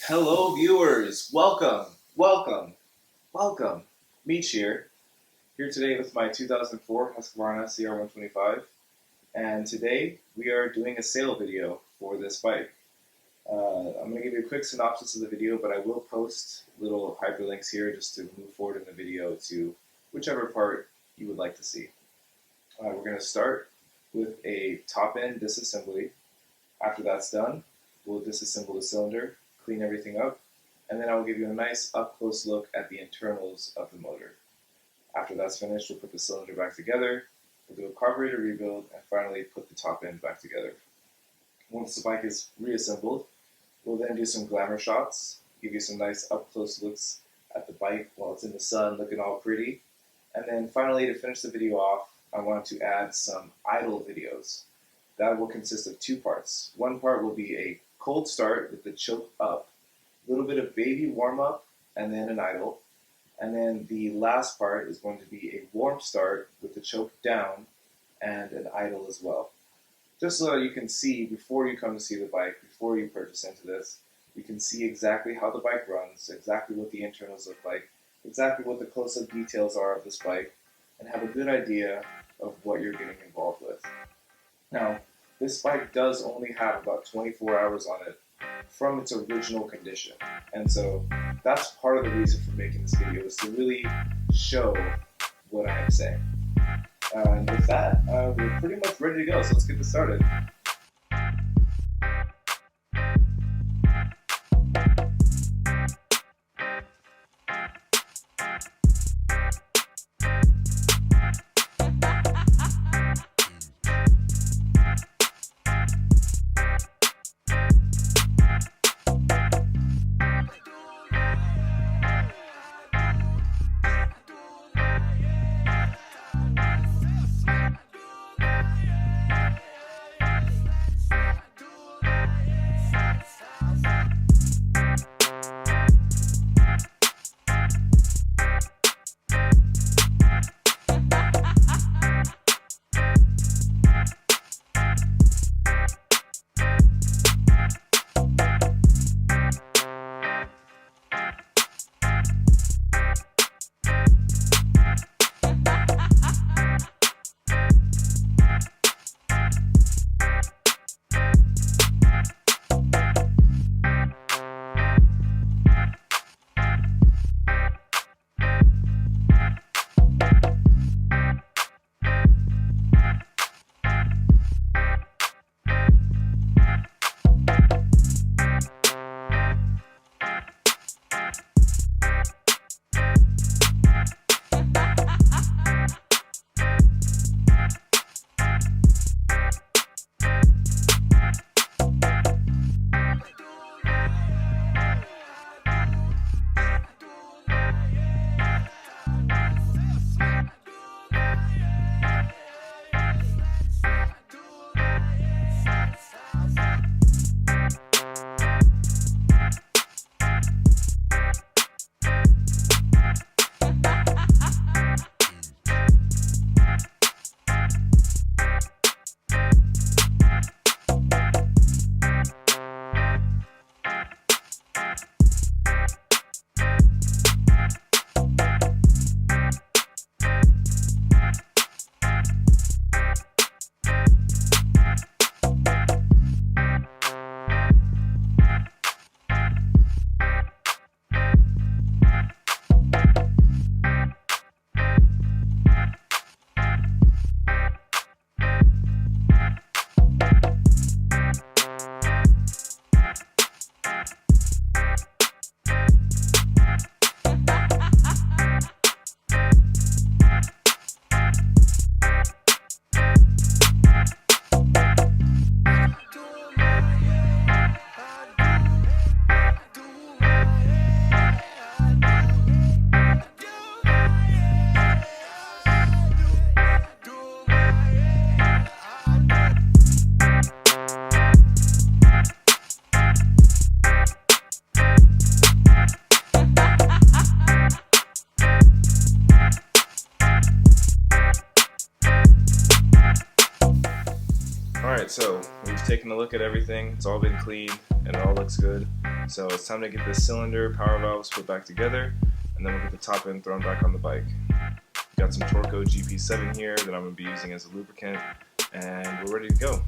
Hello viewers, welcome. Meech here today with my 2004 Husqvarna CR125, and today we are doing a sale video for this bike. I'm going to give you a quick synopsis of the video, but I will post little hyperlinks here just to move forward in the video to whichever part you would like to see. We're going to start with a top-end disassembly. After that's done, we'll disassemble the cylinder, clean everything up, and then I will give you a nice up-close look at the internals of the motor. After that's finished, we'll put the cylinder back together, we'll do a carburetor rebuild, and finally put the top end back together. Once the bike is reassembled, we'll then do some glamour shots, give you some nice up-close looks at the bike while it's in the sun looking all pretty. And then finally, to finish the video off, I want to add some idle videos. That will consist of two parts. One part will be a cold start with the choke up, a little bit of baby warm up, and then an idle. And then the last part is going to be a warm start with the choke down and an idle as well. Just so that you can see before you come to see the bike, before you purchase into this, you can see exactly how the bike runs, exactly what the internals look like, exactly what the close-up details are of this bike, and have a good idea of what you're getting involved with. Now, this bike does only have about 24 hours on it from its original condition. And so that's part of the reason for making this video, is to really show what I am saying. And with that, we're pretty much ready to go, so let's get this started. taken a look at everything. It's all been cleaned and it all looks good. So it's time to get this cylinder, power valves put back together, and then we'll get the top end thrown back on the bike. Got some Torco GP7 here that I'm going to be using as a lubricant, and we're ready to go.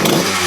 Bye.